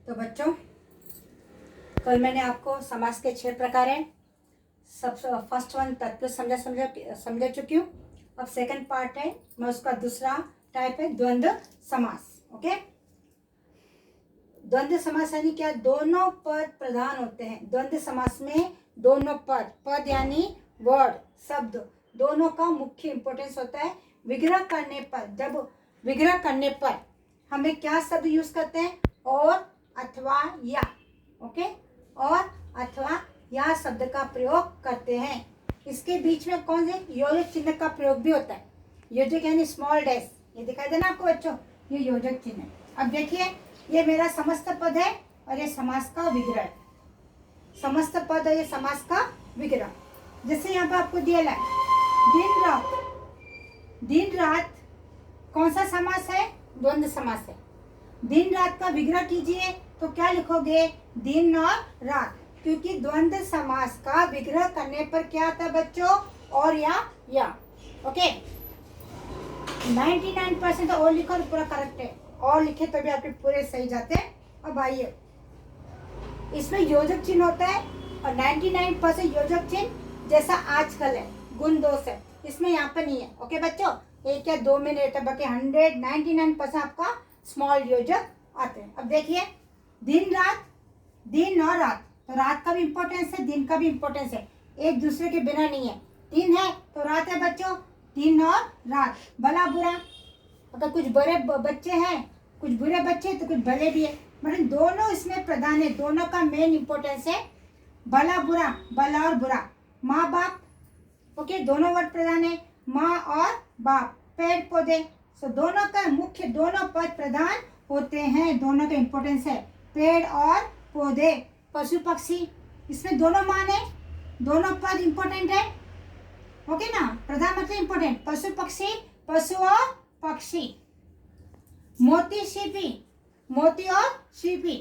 तो बच्चों, कल मैंने आपको समास के 6 प्रकार हैं। सब फर्स्ट वन तत्पुरुष समझा चुकी हूँ। अब सेकंड पार्ट है, मैं उसका दूसरा टाइप है द्वंद्व समास। ओके, द्वंद्व समास यानी क्या? दोनों पद प्रधान होते हैं। द्वंद्व समास में दोनों पद यानी वर्ड, शब्द, दोनों का मुख्य इंपॉर्टेंस होता है। विग्रह करने पर, जब विग्रह करने पर हमें क्या शब्द यूज करते हैं? और, अथवा, या। ओके, और, अथवा, या शब्द का प्रयोग करते हैं। इसके बीच में कौन से योजक चिन्ह का प्रयोग भी होता है। योजक यानी स्मॉल डैश, ये दिखाई देना आपको बच्चों, ये योजक चिन्ह है। अब देखिए, ये मेरा समस्त पद है और ये समास का विग्रह है। समस्त पद और ये समास का विग्रह। जैसे यहाँ पर आपको दिया है दिन रात। दिन रात कौन सा समास है? द्वंद्व समास है। दिन रात का विग्रह कीजिए तो क्या लिखोगे? दिन और रात, क्योंकि द्वंद्व समास का विग्रह करने पर क्या आता है बच्चों? और, या। ओके, 99% और लिखो तो पूरा करेक्ट है। और लिखे तभी आपके पूरे सही जाते हैं। अब आइए, इसमें योजक चिन्ह होता है और 99% योजक चिन्ह जैसा आजकल है, गुण दोष है, इसमें यहाँ पर नहीं है। ओके बच्चों, 1 या 2 में रहता है, बाकी 99% आपका स्मॉल योजक आते हैं। अब देखिए, दिन रात, दिन और रात, तो रात का भी इम्पोर्टेंस है, दिन का भी इम्पोर्टेंस है, एक दूसरे के बिना नहीं है। दिन है तो रात है बच्चों, दिन और रात। भला बुरा, अगर कुछ बड़े बच्चे हैं, कुछ बुरे बच्चे हैं तो कुछ भले भी है, मतलब दोनों इसमें प्रधान है। दोनों का मेन इम्पोर्टेंस है भला बुरा, भला और बुरा। माँ बाप, ओके, दोनों वर्ड प्रधान है, माँ और बाप। पेड़ पौधे, सो दोनों का मुख्य, दोनों पद प्रधान होते हैं, दोनों का इम्पोर्टेंस है, पेड़ और पौधे। पशु पक्षी, इसमें दोनों मान है, दोनों पद इम्पोर्टेंट है। ओके ना, प्रधान मतलब इम्पोर्टेंट। पशु पक्षी, पशु और पक्षी। मोती सीपी, मोती और सीपी।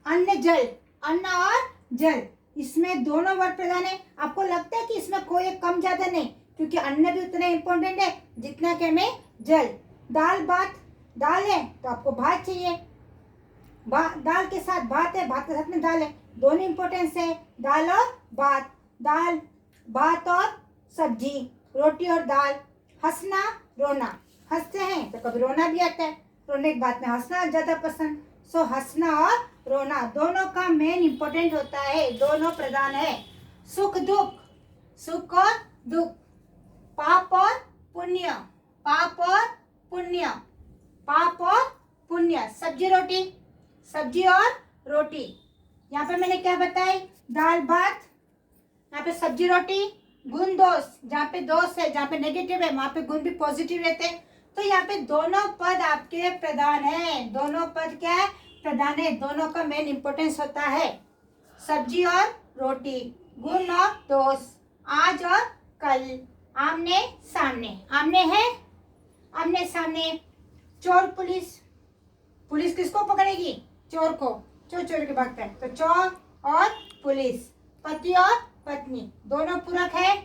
अन्न जल, अन्न और जल, इसमें दोनों वर्ड प्रधान है। आपको लगता है कि इसमें कोई कम ज्यादा नहीं, क्योंकि अन्न भी उतना इम्पोर्टेंट है जितना कि हमें जल। दाल भात, दाल है तो आपको भात चाहिए, दाल के साथ भात है, भात के साथ में दाल है, दोनों इम्पोर्टेंस है, दाल और भात। दाल, भात और सब्जी, रोटी और दाल। हंसना रोना, हंसते हैं तो कभी रोना भी आता है, रोने की बात में हंसना ज्यादा पसंद। सो हंसना और रोना दोनों का मेन इम्पोर्टेंट होता है, दोनों प्रधान है। सुख दुख, सुख और दुख। पाप और पुण्य, पाप और पुण्य, पाप और पुण्य। सब्जी रोटी, सब्जी और रोटी। यहाँ पे मैंने क्या बताया? दाल भात, यहाँ पे सब्जी रोटी। गुण दोष, जहाँ पे दोष है, जहाँ पे नेगेटिव है, वहां पे गुण भी पॉजिटिव रहते हैं। तो यहाँ पे दोनों पद आपके प्रधान है, दोनों पद क्या है? प्रधान है। दोनों का मेन इंपॉर्टेंस होता है, सब्जी और रोटी, गुण और दोष, आज और कल, आमने सामने। आमने है, आमने सामने। चोर पुलिस, पुलिस किसको पकड़ेगी? चोर को, चोर चोर के भागता है, तो चोर और पुलिस। पति और पत्नी, दोनों पूरक है।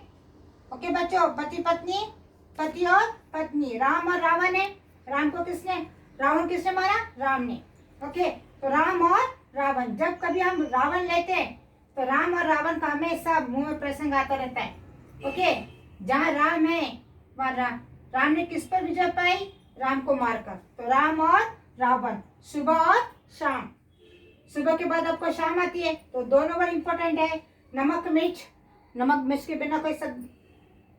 ओके बच्चों, पति पत्नी, पति और पत्नी। राम और रावण है, राम को किसने, रावण किसने मारा? राम ने। ओके, तो राम और रावण, जब कभी हम रावण लेते हैं तो राम और रावण का हमेशा मुंह में प्रसंग आता रहता है। ओके, जहाँ राम है वहाँ राम ने किस पर विजय पाई? राम को मारकर। तो राम और रावण, सुबह और शाम। सुबह के बाद आपको शाम आती है, तो दोनों वर्ड इंपॉर्टेंट है। नमक मिर्च, नमक मिर्च के बिना कोई सब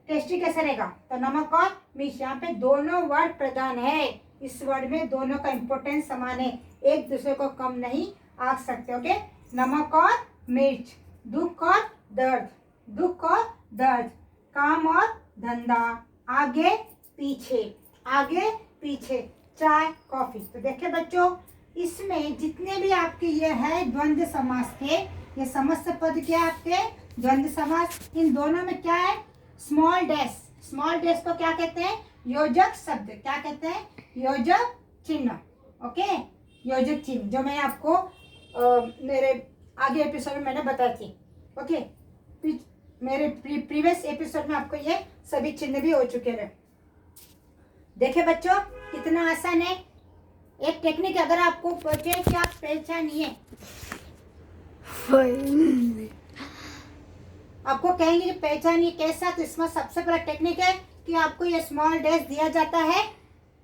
टेस्टी कैसे रहेगा? तो नमक और मिर्च, यहाँ पे दोनों वर्ड प्रधान है। इस वर्ड में दोनों का इंपॉर्टेंस समान है, एक दूसरे को कम नहीं आ सकते। ओके, नमक और मिर्च। दुख और दर्द, दुख और दर्द। काम और धंधा, आगे पीछे, आगे पीछे। चाय कॉफी। तो देखिए बच्चों, इसमें जितने भी आपके ये है द्वंद्व समास के, ये समस्त पद क्या है आपके? द्वंद्व समास। इन दोनों में क्या है? Small dash. स्मॉल डैश को क्या कहते हैं? योजक शब्द। क्या कहते हैं? योजक चिन्ह। ओके, योजक चिन्ह, जो मैं आपको मेरे आगे एपिसोड में मैंने बताई थी। ओके, मेरे प्रीवियस एपिसोड में आपको ये सभी चिन्ह भी हो चुके हैं। देखिए बच्चों, कितना आसान है। एक टेक्निक अगर आपको पूछे कि आप पहचानिए, आपको कहेंगे कि पहचानिए कैसा, तो इसमें सबसे पहला टेक्निक है कि आपको ये स्मॉल डैश दिया जाता है।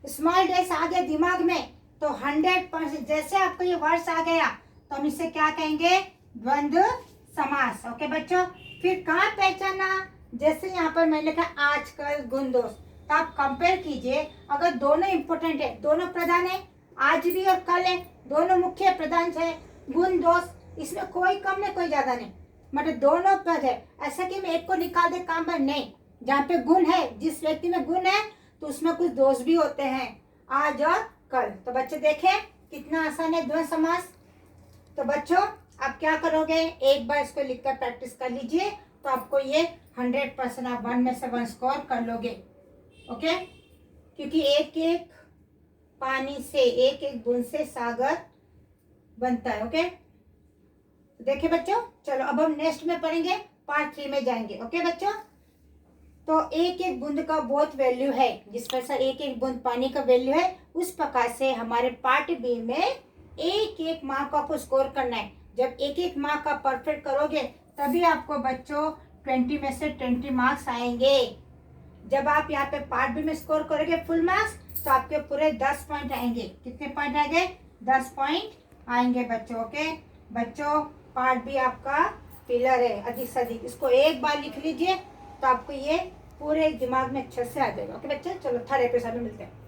स्मॉल डैश आ गया दिमाग में तो 100% जैसे आपको ये वर्ड्स आ गया तो हम इसे क्या कहेंगे, द्वंद्व समास। ओके बच्चों, फिर कहाँ पहचाना, जैसे यहाँ पर मैंने लिखा आजकल गुण दोष, तो आप कंपेयर कीजिए, अगर दोनों इंपॉर्टेंट है, दोनों प्रधान है, आज भी और कल है, दोनों मुख्य प्रधान है, गुण दोष, इसमें कोई कम नहीं कोई ज्यादा नहीं, मतलब दोनों पद है। ऐसा कि मैं एक को निकाल दे काम पर, नहीं, जहाँ पे गुण है, जिस व्यक्ति में गुण है तो उसमें कुछ दोष भी होते हैं, आज और कल। तो बच्चे देखें कितना आसान है द्वंद्व समास। तो बच्चों आप क्या करोगे, एक बार इसको लिखकर प्रैक्टिस कर लीजिए, तो आपको ये 100% आप 1 में से 1 स्कोर कर लोगे। ओके, क्योंकि एक एक पानी से, एक एक बूंद से सागर बनता है। ओके, देखिए बच्चों, चलो अब हम नेक्स्ट में पढ़ेंगे, पार्ट 3 में जाएंगे। ओके बच्चों, तो एक एक बूंद का बहुत वैल्यू है, जिस प्रकार से एक एक बूंद पानी का वैल्यू है, उस प्रकार से हमारे पार्ट बी में एक एक मार्क आपको स्कोर करना है। जब एक एक मार्क का परफेक्ट करोगे तभी आपको बच्चों 20 में से 20 मार्क्स आएंगे। जब आप यहाँ पे पार्ट बी में स्कोर करोगे फुल मार्क्स, तो आपके पूरे 10 पॉइंट आएंगे। कितने पॉइंट आएंगे, 10 पॉइंट आएंगे बच्चों। ओके बच्चों, पार्ट बी आपका पिलर है अधिक से अधिक, इसको एक बार लिख लीजिए तो आपको ये पूरे दिमाग में अच्छे से आ जाएगा। ओके बच्चे, चलो थर्ड एपिसोड में मिलते हैं।